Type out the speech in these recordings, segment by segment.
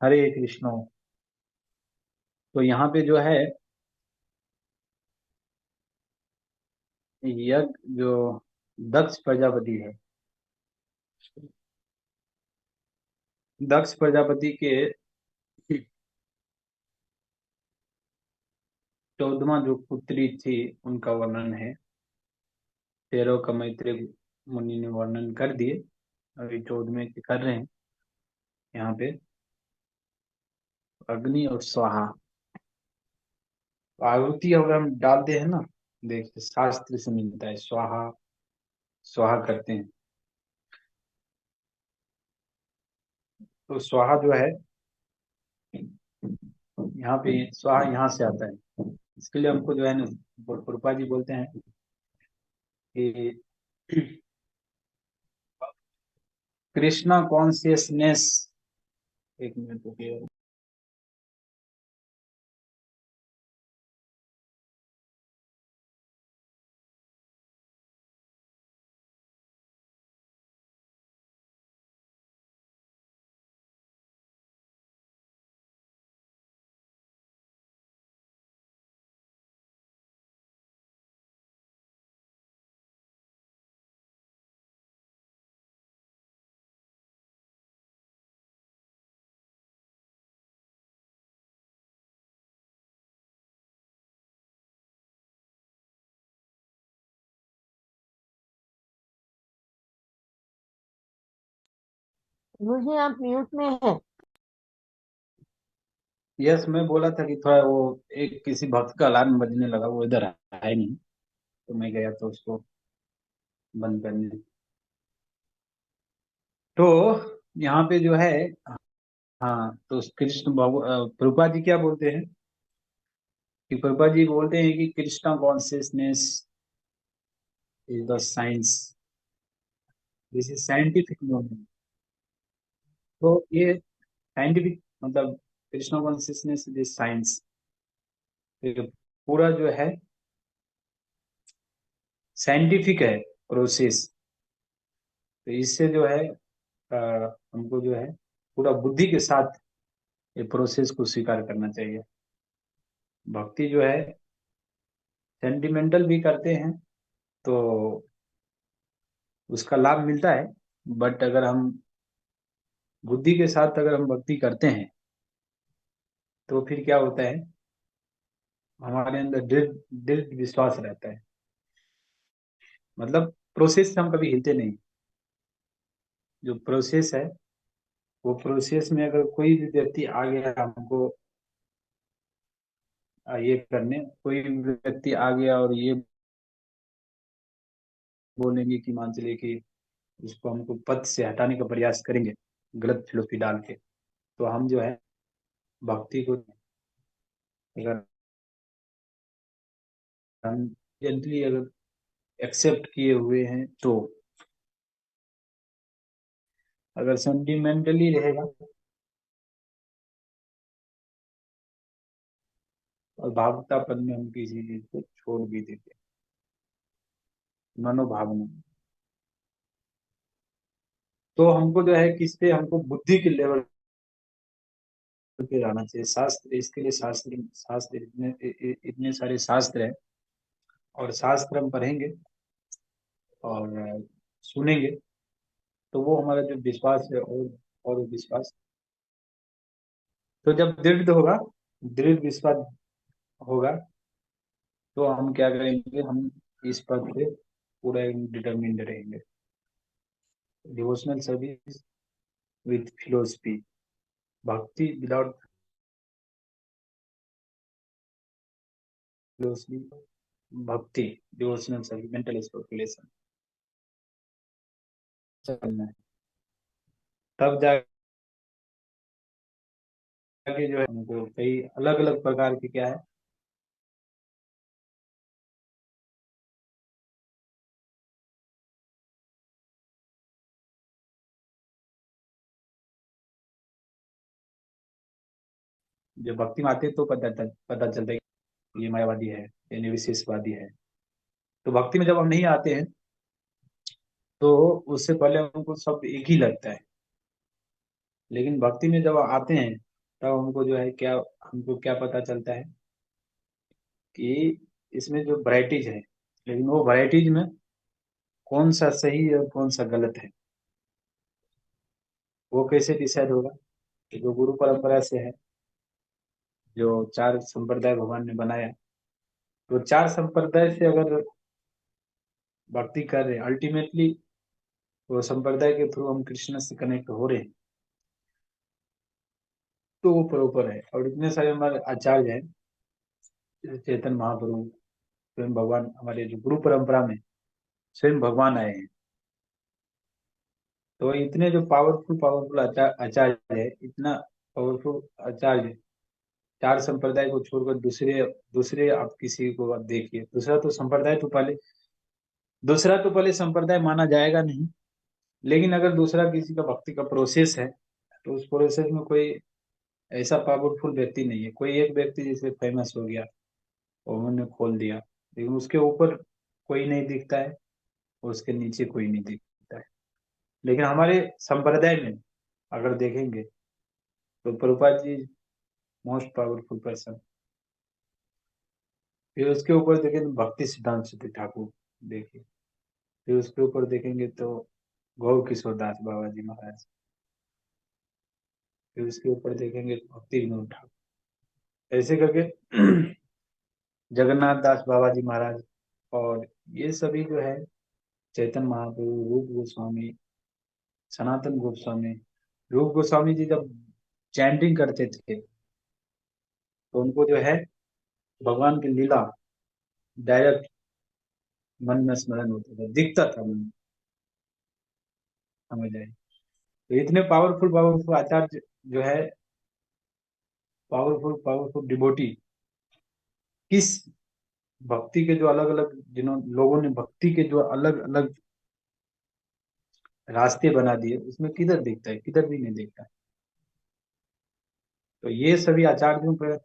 हरे कृष्णो। तो यहाँ पे जो है यज्ञ जो दक्ष प्रजापति है, दक्ष प्रजापति के 14वां जो पुत्री थी उनका वर्णन है। 13 का मैत्रेय मुनि ने वर्णन कर दिए, अभी 14वें के कर रहे हैं यहाँ पे। अग्नि और स्वाहा, आहुति अगर हम डालते हैं ना, देखिए शास्त्र से मिलता है, स्वाहा स्वाहा करते हैं। तो स्वाहा जो है यहाँ पे, स्वाहा यहाँ से आता है। इसके लिए हमको जो है ना, रूपा जी बोलते हैं कि कृष्णा कॉन्शियसनेस। एक मिनट रुकिए। मुझे आप म्यूट में है। यस, मैं बोला था कि थोड़ा वो एक किसी भक्त का अलार्म बजने लगा, वो इधर आया नहीं, तो मैं गया तो उसको बंद करने। तो यहाँ पे जो है, हाँ, तो कृष्ण प्रभुपाद जी क्या बोलते हैं कि प्रभुपाद जी बोलते हैं कि Krishna consciousness is the science, this is scientific movement. तो ये साइंटिफिक मतलब कृष्णा कॉन्शियसनेस इज साइंस। पूरा जो है साइंटिफिक है प्रोसेस। तो इससे जो है हमको जो है पूरा बुद्धि के साथ ये प्रोसेस को स्वीकार करना चाहिए। भक्ति जो है सेंटिमेंटल भी करते हैं तो उसका लाभ मिलता है, बट अगर हम बुद्धि के साथ अगर हम भक्ति करते हैं तो फिर क्या होता है, हमारे अंदर दृढ़ दृढ़ विश्वास रहता है। मतलब प्रोसेस से हम कभी हिलते नहीं। जो प्रोसेस है, वो प्रोसेस में अगर कोई भी व्यक्ति आ गया हमको ये करने, कोई भी व्यक्ति आ गया और ये बोलेंगे कि मान चलिए कि उसको हमको पद से हटाने का प्रयास करेंगे गलत फिलोसफी डाल के, तो हम जो है भक्ति को अगर हम जेंटली अगर एक्सेप्ट किए हुए हैं तो, अगर सेंटिमेंटली रहेगा और भावुकतापन में हम किसी चीज को छोड़ भी देते हैं, मनोभावना, तो हमको जो है किस पे, हमको बुद्धि के लेवल पे जाना चाहिए। शास्त्र, इसके लिए शास्त्र शास्त्र इतने सारे शास्त्र हैं, और शास्त्र हम पढ़ेंगे और सुनेंगे तो वो हमारा जो विश्वास है और वो विश्वास, तो जब दृढ़ होगा, दृढ़ विश्वास होगा, तो हम क्या करेंगे, हम इस पद पे पूरा डिटर्मिन्ड रहेंगे। डिवोशनल सर्विस विथ फिलोसफी, भक्ति विदाउट फिलोसफी, भक्ति, डिवोशनल सर्विस, मेंटल स्पेकुलेशन चलना है। तब जाके जो है हमको कई अलग अलग प्रकार के क्या है, जब भक्ति में आते हैं तो पता चलता है कि ये मायावादी है, ये निर्विशेषवादी है। तो भक्ति में जब हम नहीं आते हैं तो उससे पहले हमको सब एक ही लगता है, लेकिन भक्ति में जब आते हैं तब हमको जो है क्या, हमको क्या पता चलता है कि इसमें जो वैरायटीज है, लेकिन वो वैरायटीज में कौन सा सही है और कौन सा गलत है, वो कैसे डिसाइड होगा? कि जो गुरु परंपरा से है, जो चार संप्रदाय भगवान ने बनाया, तो चार संप्रदाय से अगर भक्ति कर रहे हैं अल्टीमेटली, वो संप्रदाय के थ्रू हम कृष्ण से कनेक्ट हो रहे हैं, तो वो प्रॉपर है। और इतने सारे हमारे आचार्य हैं, जैसे चैतन्य महाप्रभु, स्वयं भगवान, हमारे जो गुरु परंपरा में स्वयं भगवान आए हैं। तो इतने जो पावरफुल पावरफुल आचार्य है, इतना पावरफुल आचार्य, चार संप्रदाय को छोड़कर दूसरे दूसरे आप किसी को आप देखिए, दूसरा तो पहले संप्रदाय माना जाएगा नहीं। लेकिन अगर दूसरा किसी का भक्ति का प्रोसेस है, तो उस प्रोसेस में कोई ऐसा पावरफुल व्यक्ति नहीं है। कोई एक व्यक्ति जैसे फेमस हो गया और उन्होंने खोल दिया, लेकिन उसके ऊपर कोई नहीं दिखता है, और उसके नीचे कोई नहीं दिखता है। लेकिन हमारे संप्रदाय में अगर देखेंगे, तो Prabhupada ji most powerful person. फिर उसके ऊपर देखें तो भक्ति सिद्धांत सती ठाकुर, देखिए। फिर उसके ऊपर देखेंगे तो गौर किशोर दास बाबा जी महाराज। फिर उसके ऊपर देखेंगे तो भक्ति विनोद ठाकुर, ऐसे करके जगन्नाथ दास बाबा जी महाराज। और ये सभी जो है, चैतन्य महाप्रभु, रूप गोस्वामी, सनातन गोस्वामी। रूप गोस्वामी जी जब चैंटिंग करते थे, तो उनको जो है भगवान की लीला डायरेक्ट मन में स्मरण होता था, दिखता था मन में, समझ आए। तो इतने पावरफुल पावरफुल आचार्य जो है, पावरफुल पावरफुल डिबोटी, किस भक्ति के जो अलग अलग, जिन्हों लोगों ने भक्ति के जो अलग अलग रास्ते बना दिए, उसमें किधर दिखता है? किधर भी नहीं दिखता है। तो ये सभी आचार्यों पर,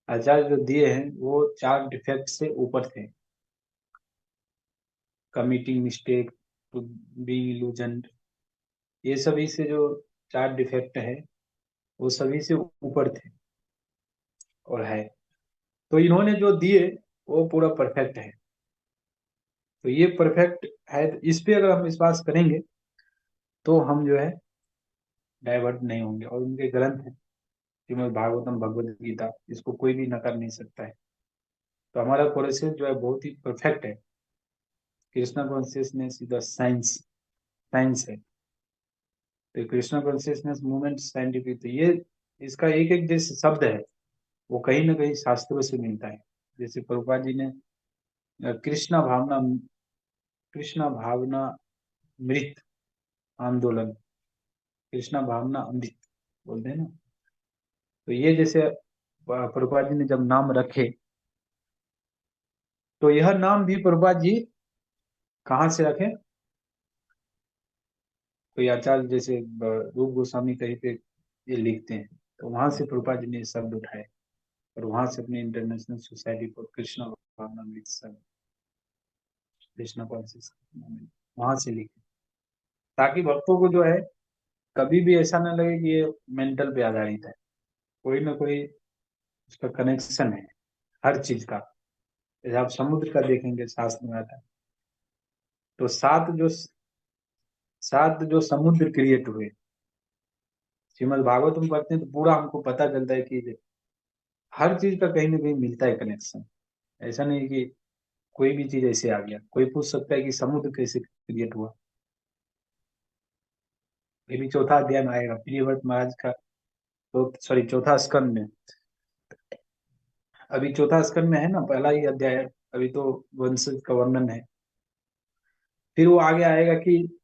आचार्य जो दिए हैं, वो चार डिफेक्ट से ऊपर थे: committing mistake, to being illusion. ये सभी से जो चार डिफेक्ट है, वो सभी से ऊपर थे और है। तो इन्होंने जो दिए, वो पूरा परफेक्ट है। तो ये परफेक्ट है, तो इस पे अगर हम विश्वास करेंगे, तो हम जो है डाइवर्ट नहीं होंगे। और उनके ग्रंथ है, श्रीमद् भागवतम, भगवद गीता, इसको कोई भी नकार नहीं सकता है। तो हमारा प्रोसेस जो है बहुत ही परफेक्ट है। Krishna consciousness is the science, science है। तो कृष्णा कॉन्शियसनेस मूवमेंट साइंटिफिक, तो ये इसका एक एक जैसे शब्द है, वो कहीं ना कहीं शास्त्रों से मिलता है। जैसे प्रभुपाद जी ने कृष्णा भावना, कृष्णा भावना मृत आंदोलन, कृष्णा भावना अमृत बोलते हैं ना। तो ये जैसे प्रभुपाद जी ने जब नाम रखे, तो यह नाम भी प्रभुपाद जी कहाँ से रखे? कोई आचार्य जैसे रूप गोस्वामी कहीं पे ये लिखते हैं, तो वहां से प्रभुपाद जी ने ये शब्द उठाए, और वहां से अपने इंटरनेशनल सोसाइटी फॉर कृष्णा भावना मृत संघ, कृष्णा कॉन्शियस मूवमेंट, वहां से लिखे, ताकि भक्तों को जो है कभी भी ऐसा ना लगे कि ये मेंटल पे आधारित है। कोई ना कोई उसका कनेक्शन है हर चीज का। जैसे आप समुद्र का देखेंगे, शास्त्र में आता है, तो सात जो समुद्र क्रिएट हुए, श्रीमद् भागवत में पढ़ते हैं तो पूरा हमको पता चलता है कि हर चीज का कहीं ना कहीं मिलता है कनेक्शन। ऐसा नहीं कि कोई भी चीज ऐसे आ गया। कोई पूछ सकता है कि समुद्र कैसे क्रिएट हुआ, ये भी चौथा अध्याय में आएगा, प्रियव्रत महाराज का। तो सॉरी, चौथा स्कंद में, अभी चौथा स्कंद में है ना, पहला ही अध्याय है, अभी तो वंश का वर्णन है। फिर वो आगे आएगा कि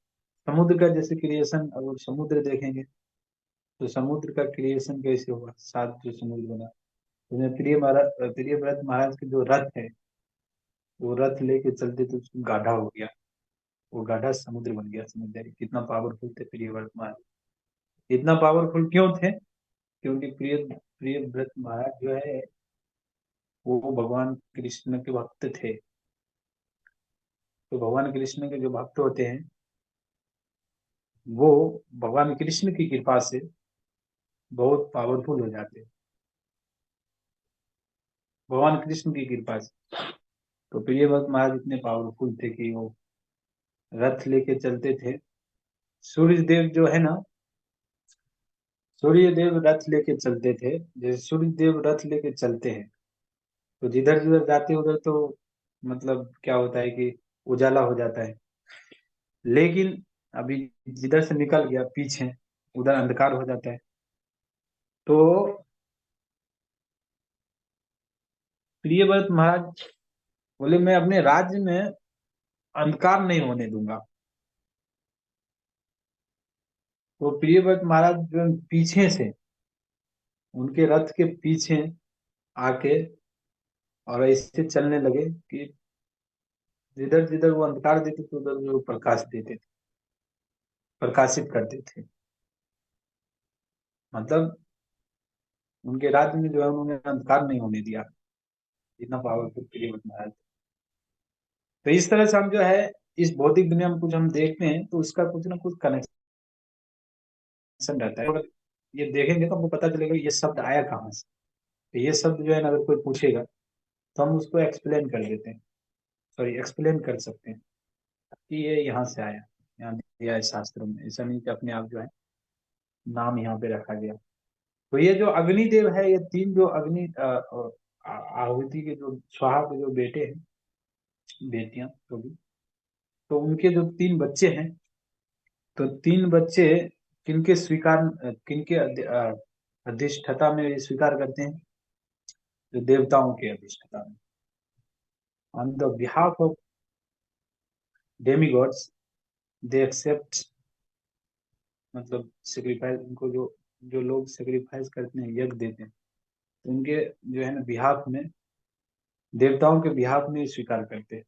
समुद्र का जैसे क्रिएशन, अगर समुद्र देखेंगे, तो समुद्र का क्रिएशन कैसे हुआ, सात जो समुद्र बना। उसमें प्रियव्रत महाराज के जो रथ है, वो रथ लेके चलते तो उसको गाढ़ा हो गया, वो गाढ़ा समुद्र बन गया। समझदारी कितना पावरफुल थे प्रियव्रत महाराज। इतना पावरफुल क्यों थे? क्योंकि प्रियव्रत महाराज जो है, वो भगवान कृष्ण के भक्त थे। तो भगवान कृष्ण के जो भक्त होते हैं, वो भगवान कृष्ण की कृपा से बहुत पावरफुल हो जाते हैं भगवान कृष्ण की कृपा से। तो प्रिय भक्त महाराज इतने पावरफुल थे कि वो रथ लेके चलते थे। सूर्य देव जो है ना, सूर्य देव रथ लेके चलते थे। जैसे सूर्य देव रथ लेके चलते हैं तो जिधर जिधर जाते हैं उधर तो मतलब क्या होता है कि उजाला हो जाता है। लेकिन अभी जिधर से निकल गया पीछे, उधर अंधकार हो जाता है। तो प्रिय भरत महाराज बोले मैं अपने राज्य में अंधकार नहीं होने दूंगा। तो प्रिय भरत महाराज जो पीछे से, उनके रथ के पीछे आके और ऐसे चलने लगे कि जिधर जिधर वो अंधकार देते थे उधर उधर वो प्रकाश देते थे, प्रकाशित करते थे। मतलब उनके राज्य में जो है उन्होंने अंधकार नहीं होने दिया। इतना पावरफुल प्रिय भरत महाराज। तो इस तरह से हम जो है इस भौतिक दुनिया में कुछ हम देखते हैं तो उसका कुछ ना कुछ कनेक्शन रहता है। अगर ये देखेंगे तो हमको पता चलेगा ये शब्द आया कहाँ से। तो ये शब्द जो है ना, अगर कोई पूछेगा तो हम उसको एक्सप्लेन कर देते हैं, सॉरी एक्सप्लेन कर सकते हैं कि ये यहाँ से आया, यहाँ दिया है शास्त्रों में। ऐसा नहीं कि अपने आप जो है नाम यहाँ पे रखा गया। तो ये जो अग्निदेव है, ये तीन जो अग्नि आहुति के जो स्वाहा के जो बेटे हैं, बेटियां तो भी, तो उनके जो तीन बच्चे हैं, तो तीन बच्चे किनके स्वीकार, किनके अधिष्ठता में ये स्वीकार करते हैं, जो देवताओं के अधिष्ठता में। On the behalf of demigods they accept, मतलब सेक्रीफाइस, उनको जो जो लोग सेक्रीफाइस करते हैं, यज्ञ देते हैं, तो उनके जो है ना बिहाफ में, देवताओं के बिहाफ में स्वीकार करते हैं।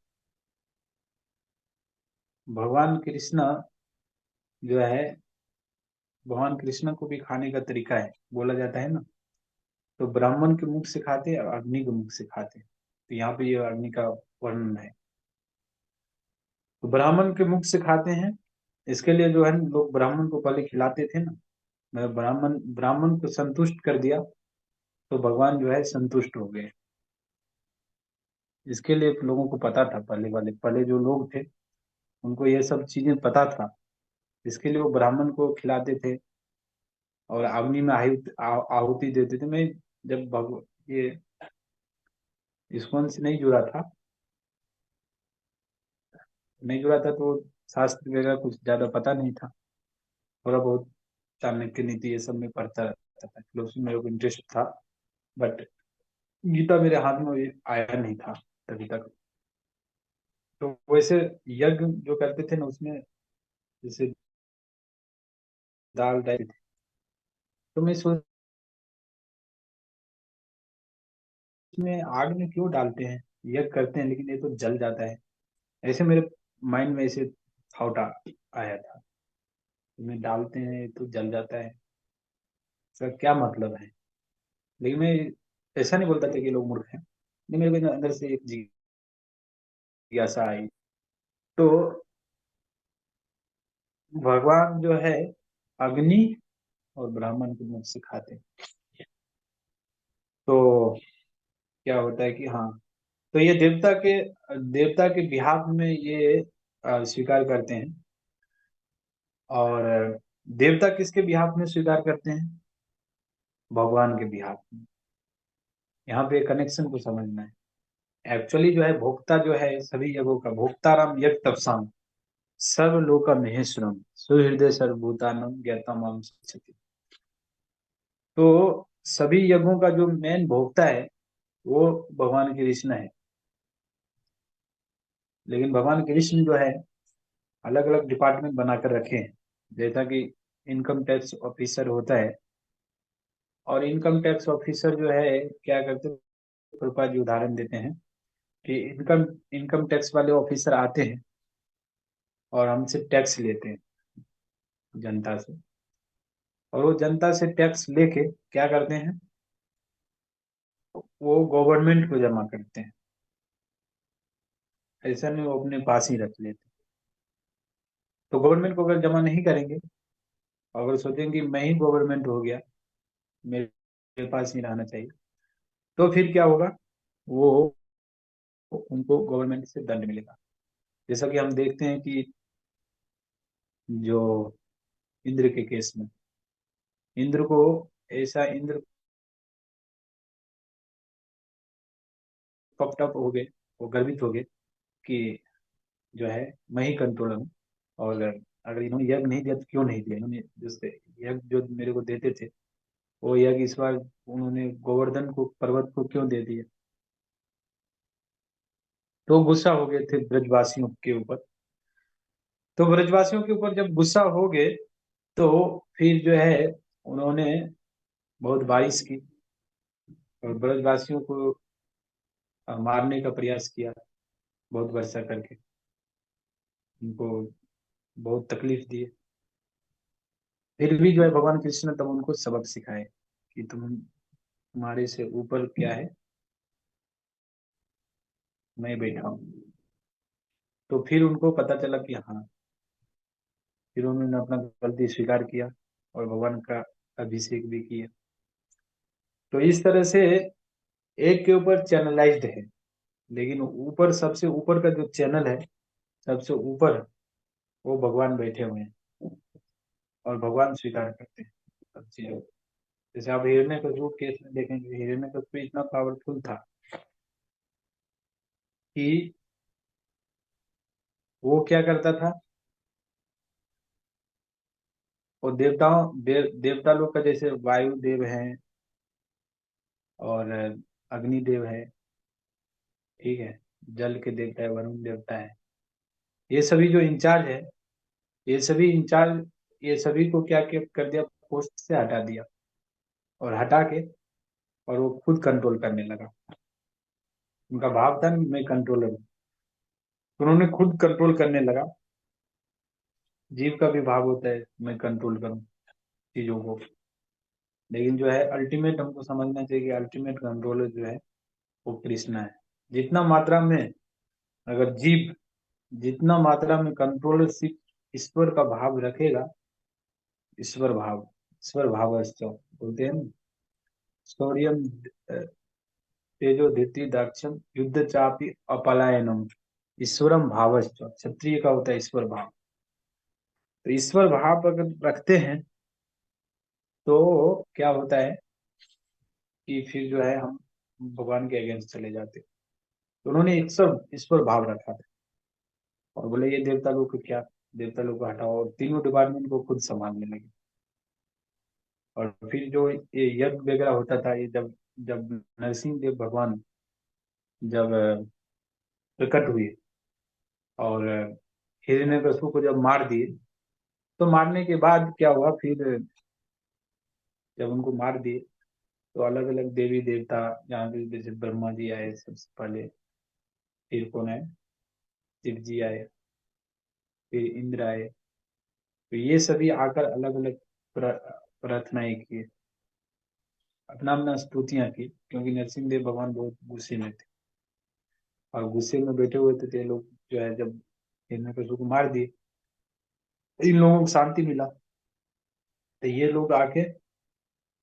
भगवान कृष्ण जो है, भगवान कृष्ण को भी खाने का तरीका है, बोला जाता है ना। तो ब्राह्मण के मुख से खाते हैं और अग्नि के मुख से खाते हैं। तो यहाँ पे ये अग्नि का वर्णन है। तो ब्राह्मण के मुख से खाते हैं, इसके लिए जो है ना, लोग ब्राह्मण को पहले खिलाते थे ना। मैं ब्राह्मण ब्राह्मण को संतुष्ट कर दिया तो भगवान जो है संतुष्ट हो गए। इसके लिए लोगों को पता था, पहले वाले पहले जो लोग थे उनको ये सब चीजें पता था। इसके लिए वो ब्राह्मण को खिलाते थे और अग्नि में आहुति देते थे। मैं जब ये इस्कॉन से नहीं जुड़ा था, तो शास्त्र वगैरह कुछ ज्यादा पता नहीं था। थोड़ा बहुत चाणक्य नीति ये सब में पढ़ता रहता था, फिलोसफी में मेरे को इंटरेस्ट था। बट गीता मेरे हाथ में ये आया नहीं था तभी तक। तो वैसे यज्ञ जो करते थे ना, उसमें जैसे दाल डालते थे। तो मैं सोच, इसमें आग में क्यों डालते हैं, यज्ञ करते हैं लेकिन ये तो जल जाता है। ऐसे मेरे माइंड में ऐसे थॉट आया था, इसमें डालते हैं तो जल जाता है, इसका क्या मतलब है। लेकिन मैं ऐसा नहीं बोलता था कि लोग मूर्ख हैं, नहीं, मेरे को अंदर से एक जिज्ञासा आई। तो भगवान जो है अग्नि और ब्राह्मण के मुख से खाते हैं। तो क्या होता है कि हाँ, तो ये देवता के बिहाफ में ये स्वीकार करते हैं। और देवता किसके बिहाफ में स्वीकार करते हैं, भगवान के बिहाफ में। यहाँ पे कनेक्शन को समझना है। एक्चुअली जो है भोक्ता जो है सभी जगहों का, भोक्ताराम यज्ञ तपसाम सर्व लोक महेश्वरम सुहृदय सर्वभूतानम ज्ञातम। तो सभी यज्ञों का जो मेन भोक्ता है वो भगवान कृष्ण है। लेकिन भगवान कृष्ण जो है अलग अलग डिपार्टमेंट बनाकर रखे हैं। जैसा कि इनकम टैक्स ऑफिसर होता है, और इनकम टैक्स ऑफिसर जो है क्या करते हैं, प्रभुपाद जी उदाहरण देते हैं कि इनकम इनकम टैक्स वाले ऑफिसर आते हैं और हमसे टैक्स लेते हैं जनता से। और वो जनता से टैक्स लेके क्या करते हैं, वो गवर्नमेंट को जमा करते हैं। ऐसा नहीं वो अपने पास ही रख लेते। तो गवर्नमेंट को अगर जमा नहीं करेंगे, अगर सोचेंगे मैं ही गवर्नमेंट हो गया, मेरे पास ही रहना चाहिए। तो फिर क्या होगा, वो उनको गवर्नमेंट से दंड मिलेगा। जैसा कि हम देखते हैं कि जो इंद्र के केस में, इंद्र को इंद्र पपटप हो गए, वो गर्वित हो गए कि जो है मैं ही कंट्रोलर हूँ, और अगर इन्होंने यज्ञ नहीं दिया तो क्यों नहीं दिया, इन्होंने जैसे यज्ञ जो मेरे को देते थे, वो यज्ञ इस बार उन्होंने गोवर्धन को, पर्वत को क्यों दे दिया। तो गुस्सा हो गए थे ब्रजवासियों के ऊपर। तो ब्रजवासियों के ऊपर जब गुस्सा हो गए, तो फिर जो है उन्होंने बहुत बारिश की, और ब्रजवासियों को मारने का प्रयास किया, बहुत वर्षा करके उनको बहुत तकलीफ दिए। फिर भी जो है भगवान कृष्ण ने तब उनको सबक सिखाए कि तुम्हारे से ऊपर क्या है, मैं बैठा हूँ। तो फिर उनको पता चला कि हाँ, फिर उन्होंने अपना गलती स्वीकार किया और भगवान का अभिषेक भी किया। तो इस तरह से एक के ऊपर चैनलाइज्ड है, लेकिन ऊपर, सबसे ऊपर का जो चैनल है, सबसे ऊपर, वो भगवान बैठे हुए हैं, और भगवान स्वीकार करते हैं सब चीजों को। जैसे आप हिरण्यकशिपु केस में देखेंगे, हिरण्यकशिपु इतना पावरफुल था कि वो क्या करता था, वो देवता लोग का, जैसे वायु देव है और अग्नि देव है, ठीक है, जल के देवता है, वरुण देवता है, ये सभी जो इंचार्ज है, ये सभी इंचार्ज, ये सभी को क्या कर दिया, पोस्ट से हटा दिया, और हटा के, और वो खुद कंट्रोल करने लगा। उनका भाव था मैं कंट्रोलर हूँ, तो उन्होंने खुद कंट्रोल करने लगा। जीव का भी भाव होता है मैं कंट्रोल करूँ चीजों को, लेकिन जो है अल्टीमेट हमको समझना चाहिए कि अल्टीमेट कंट्रोलर जो है वो कृष्ण है। जितना मात्रा में, अगर जीव जितना मात्रा में कंट्रोलरशिप ईश्वर का भाव रखेगा, ईश्वर भाव बोलते हैं ना, शौर्यम तेजो धृति दाक्षम युद्ध चापी अपलायनम, ईश्वरम भावश्च, क्षत्रिय का होता है ईश्वर भाव। तो ईश्वर भाव अगर रखते हैं, तो क्या होता है कि फिर जो है हम भगवान के अगेंस्ट चले जाते हैं। तो उन्होंने ईश्वर ईश्वर भाव रखा था, और बोले ये देवता लोग को क्या, देवता लोग को हटाओ, और तीनों डिपार्टमेंट को खुद संभालने लगे। और फिर जो ये यज्ञ वगैरह होता था, ये जब जब नरसिंह देव भगवान जब प्रकट हुए, और हिरण्यकशिपु को जब मार दिए, तो मारने के बाद क्या हुआ फिर, जब उनको मार दिए, तो अलग अलग देवी देवता, जहाँ पे जैसे ब्रह्मा जी आए सबसे पहले, फिर कौन आए, शिव जी आए, फिर इंद्र आए। तो ये सभी आकर अलग अलग प्रार्थनाएं किए, अपना अपना स्तुतियां की, क्योंकि नरसिंह देव भगवान बहुत गुस्से में थे, और गुस्से में बैठे हुए थे, तो ये लोग जो है जब हिरण्यकशिपु को मार दिए, तो इन लोगों को शांति मिला। तो ये लोग आके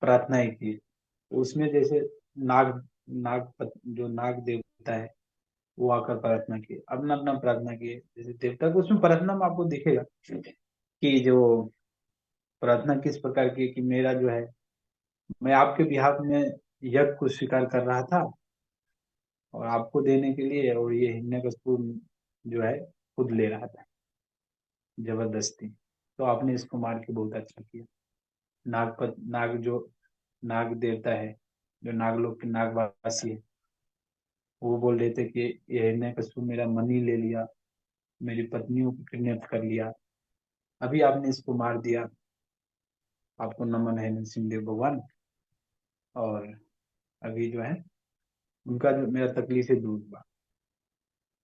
प्रार्थनाएं की, तो उसमें जैसे नाग जो नाग देवता है, वो आकर प्रार्थना किए, अपना अपना प्रार्थना किए, जैसे देवता को उसमें प्रार्थना में आपको दिखेगा कि जो प्रार्थना किस प्रकार की है, कि मेरा जो है, मैं आपके बिहाफ में यज्ञ को स्वीकार कर रहा था, और आपको देने के लिए, और ये हिरण्यकशिपु जो है खुद ले रहा था जबरदस्ती, तो आपने इसको मार के बहुत अच्छा किया। नाग देवता है, जो नागलोक के नागवासी है, वो बोल रहे थे कि ये हिरण्यकशिपु मेरा मनी ले लिया, मेरी पत्नियों को किडनैप कर लिया, अभी आपने इसको मार दिया, आपको नमन है नरसिंह देव भगवान। और अभी जो है उनका जो मेरा तकलीफ है दूर हुआ।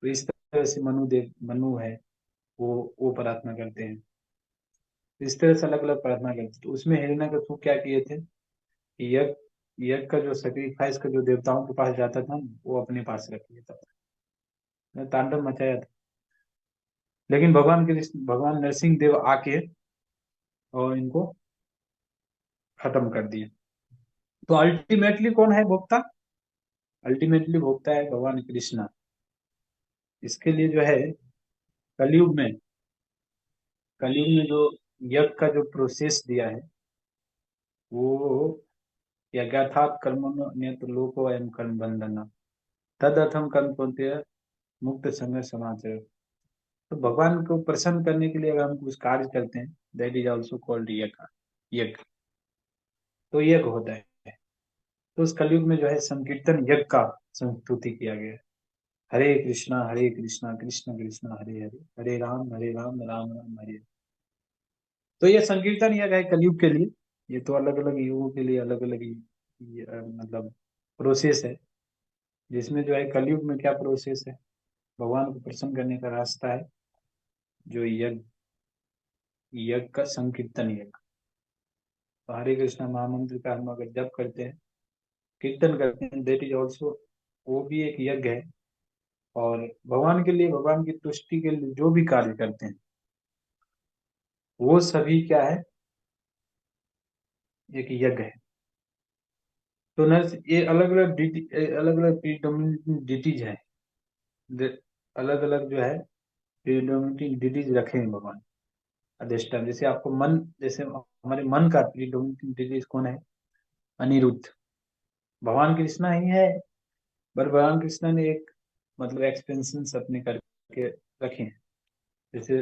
तो इस तरह से मनु है, वो प्रार्थना करते हैं। तो इस तरह से अलग अलग प्रार्थना करते हैं। तो उसमें हिरण्यकशिपु क्या किए थे कि यज्ञ यज्ञ का जो सेक्रीफाइस का जो देवताओं के पास जाता था, वो अपने पास रख लेता था, ने तांडव मचाया था। लेकिन भगवान नरसिंह देव आके और इनको खत्म कर दिए। तो अल्टीमेटली कौन है भोक्ता? अल्टीमेटली भोक्ता है भगवान कृष्णा। इसके लिए जो है कलयुग में, कलयुग में जो यज्ञ का जो प्रोसेस दिया है वो यज्ञार्थात कर्मणो अन्यत्र लोको अयम कर्म बंधना तदर्थम कर्म कौन्तेय मुक्त संग समाचर। तो भगवान को प्रसन्न करने के लिए अगर हम कुछ कार्य करते हैं, दैट इज ऑल्सो कॉल्ड यज्ञ। यज्ञ तो यज्ञ होता है। तो उस कलयुग में जो है संकीर्तन यज्ञ का संस्तुति किया गया है। हरे कृष्णा कृष्ण कृष्ण हरे हरे, हरे राम राम राम हरे हरे। तो ये संकीर्तन यज्ञ है कलयुग के लिए। ये तो अलग अलग युगों के लिए अलग अलग मतलब प्रोसेस है। जिसमें जो है कलयुग में क्या प्रोसेस है, भगवान को प्रसन्न करने का रास्ता है जो यज्ञ, यज्ञ का संकीर्तन यज्ञ। तो हरे कृष्णा महामंत्र का हम अगर जप करते हैं, कीर्तन करते हैं, देट इज ऑल्सो, वो भी एक यज्ञ है। और भगवान के लिए, भगवान की तुष्टि के लिए जो भी कार्य करते हैं वो सभी क्या है, एक यज्ञ है। तो नर्स ये अलग अलग अलग अलग डिटीज है। अलग अलग जो है प्रीडोमिनेटिंग डिटीज रखे हैं भगवान अधिष्ठान। जैसे आपको मन, जैसे हमारे मन का प्रीडोमिनेटिंग डिटीज कौन है? अनिरुद्ध। भगवान कृष्णा ही है। पर भगवान कृष्णा ने एक मतलब एक्सपेंशन अपने करके रखे हैं। जैसे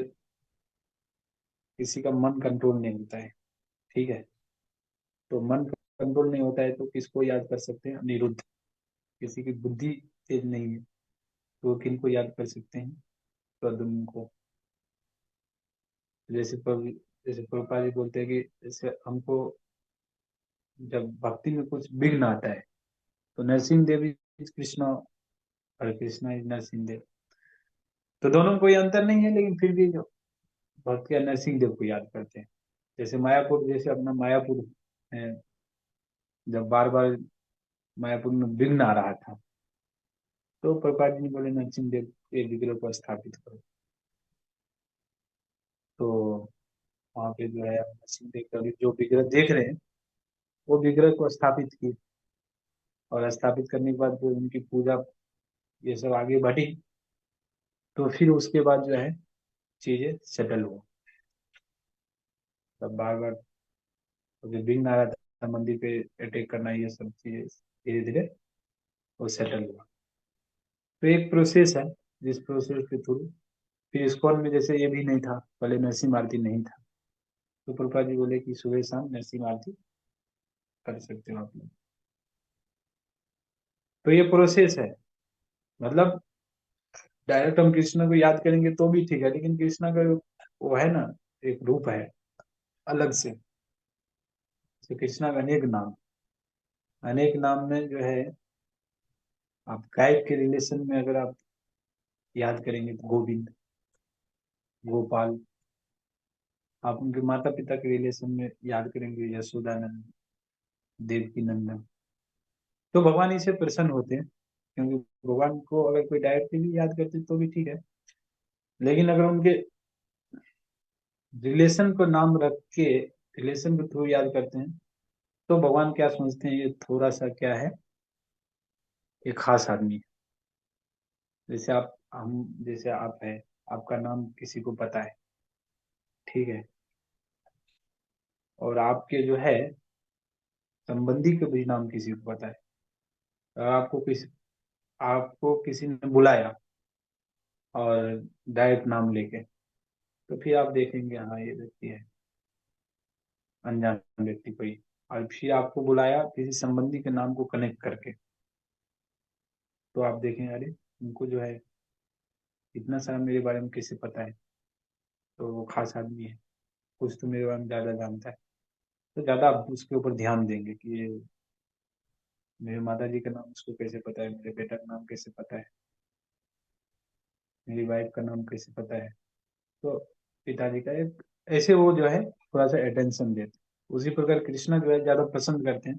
किसी का मन कंट्रोल नहीं होता है, ठीक है, तो मन कंट्रोल नहीं होता है तो किसको याद कर सकते हैं? अनिरुद्ध। किसी की बुद्धि तेज नहीं है तो वो किनको याद कर सकते हैं? प्रद्युम्न को। जैसे प्रभुपाद जी बोलते हैं कि जैसे हमको जब भक्ति में कुछ विघ्न आता है तो नरसिंह देव इज कृष्णा और कृष्णा इज नरसिंह देव। तो दोनों में कोई अंतर नहीं है, लेकिन फिर भी जो भक्त या नरसिंह देव को याद करते हैं। जैसे मायापुर, जैसे अपना मायापुर है, जब बार बार मायापुर में विघ्न आ रहा था तो प्रभुपाद जी ने बोले नरसिंह देव के विग्रह को स्थापित करो। तो वहाँ पे जो है नरसिंह देव का जो विग्रह देख रहे हैं वो विग्रह को स्थापित किए। और स्थापित करने के बाद जो उनकी पूजा ये सब आगे बढ़ी तो फिर उसके बाद जो है चीजें सेटल हुआ। तब बार बार जो विघ्न आ रहा था मंदिर पे अटैक करना, ये सब चीजें धीरे धीरे वो सेटल हुआ। तो एक प्रोसेस है जिस प्रोसेस के थ्रू फिर इस्कॉन में जैसे ये भी नहीं था, पहले नरसिंह आरती नहीं था, तो प्रभुपाद जी बोले कि सुबह शाम नरसिंह आरती कर सकते हो आप लोग। तो ये प्रोसेस है। मतलब डायरेक्ट हम कृष्ण को याद करेंगे तो भी ठीक है, लेकिन कृष्णा का वो है ना, एक रूप है अलग से। तो कृष्णा का अनेक नाम, अनेक नाम में जो है आप गाय के रिलेशन में अगर आप याद करेंगे तो गोविंद, गोपाल। आप उनके माता पिता के रिलेशन में याद करेंगे यशोदानंद, देवकी नंदन। तो भगवान इससे प्रसन्न होते हैं, क्योंकि भगवान को अगर कोई डायरेक्टली भी याद करते तो भी ठीक है, लेकिन अगर उनके रिलेशन को नाम रख के रिलेशन के थ्रू याद करते हैं तो भगवान क्या सोचते हैं, ये थोड़ा सा क्या है, एक खास आदमी है। जैसे आप, हम, जैसे आप है, आपका नाम किसी को पता है, ठीक है, और आपके जो है संबंधी के भी नाम किसी को पता है, और आपको किसी ने बुलाया और डायरेक्ट नाम लेके, तो फिर आप देखेंगे हाँ ये व्यक्ति है, अनजान व्यक्ति कोई। और फिर आपको बुलाया किसी संबंधी के नाम को कनेक्ट करके, तो आप देखेंगे अरे उनको जो है इतना सारा मेरे बारे में कैसे पता है, तो वो खास आदमी है, कुछ तो मेरे बारे में ज्यादा जानता है। तो ज्यादा आप उसके ऊपर ध्यान देंगे कि ये मेरे माता जी का नाम उसको कैसे पता है, मेरे बेटा का नाम कैसे पता है, मेरी वाइफ का नाम कैसे पता है। तो पिताजी का एक ऐसे वो जो है थोड़ा सा अटेंशन देते हैं। उसी प्रकार कृष्णा जो है ज्यादा पसंद करते हैं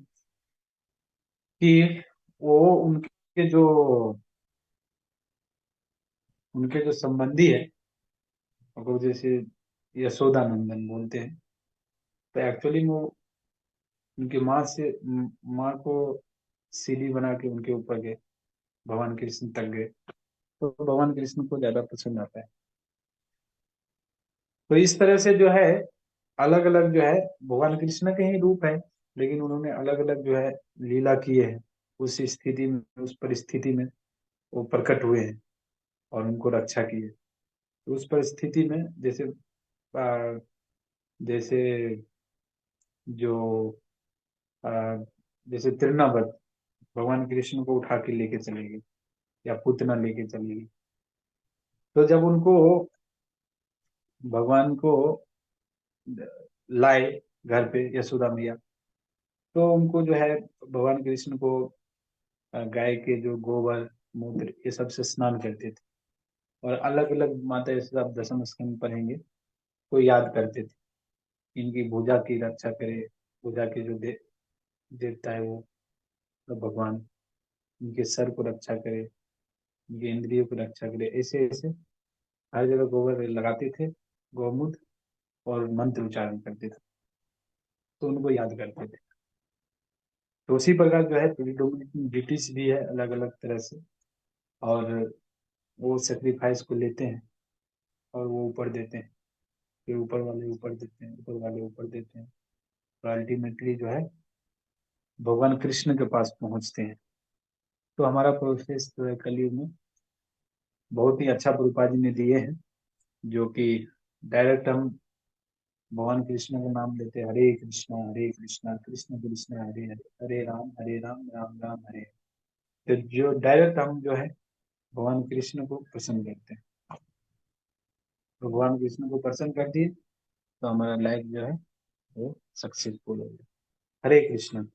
कि वो उनके जो संबंधी है, अगर जैसे यशोदा नंदन बोलते हैं, तो एक्चुअली वो उनकी माँ से माँ को सीढ़ी बना के उनके ऊपर गए, भगवान कृष्ण तक गए। तो भगवान कृष्ण को ज्यादा पसंद आता है। तो इस तरह से जो है अलग अलग जो है भगवान कृष्ण के ही रूप है, लेकिन उन्होंने अलग अलग जो है लीला किए हैं। उस स्थिति में, उस परिस्थिति में वो प्रकट हुए हैं और उनको रक्षा की है। तो उस परिस्थिति में जैसे जैसे जो आ, जैसे तृणावत भगवान कृष्ण को उठा के लेके चले गए, या पूतना लेके चले गए। तो जब उनको भगवान को लाए घर पे यशोदा मैया, तो उनको जो है भगवान कृष्ण को गाय के जो गोबर मूत्र ये सब से स्नान करते थे, और अलग अलग माता यशोदा आप दसम स्कंद पढ़ेंगे तो याद करते थे, इनकी भुजा की रक्षा करे। भुजा के जो देवता है वो तो भगवान, इनके सर को रक्षा करे, इनके इंद्रियों को रक्षा करे, ऐसे ऐसे हर जगह गोबर लगाते थे, गौमूत्र, और मंत्र उच्चारण करते थे, तो उनको याद करते थे। तो उसी प्रकार जो है ब्रिटिश भी है अलग अलग तरह से, और वो सेक्रीफाइस को लेते हैं और वो ऊपर देते हैं, फिर ऊपर वाले ऊपर देते हैं, ऊपर वाले ऊपर देते हैं, और अल्टीमेटली जो है भगवान कृष्ण के पास पहुंचते हैं। तो हमारा प्रोसेस जो है कलयुग में बहुत ही अच्छा प्रभुपाद जी ने दिए हैं, जो कि डायरेक्ट हम भगवान कृष्ण का नाम लेते हैं, हरे कृष्णा कृष्ण कृष्ण हरे हरे, हरे राम राम राम हरे हरे। तो जो डायरेक्ट हम जो है भगवान कृष्ण को प्रसन्न करते हैं, तो भगवान कृष्ण को प्रसन्न कर दिए तो हमारा लाइफ जो है वो सक्सेसफुल हो गया। हरे कृष्ण।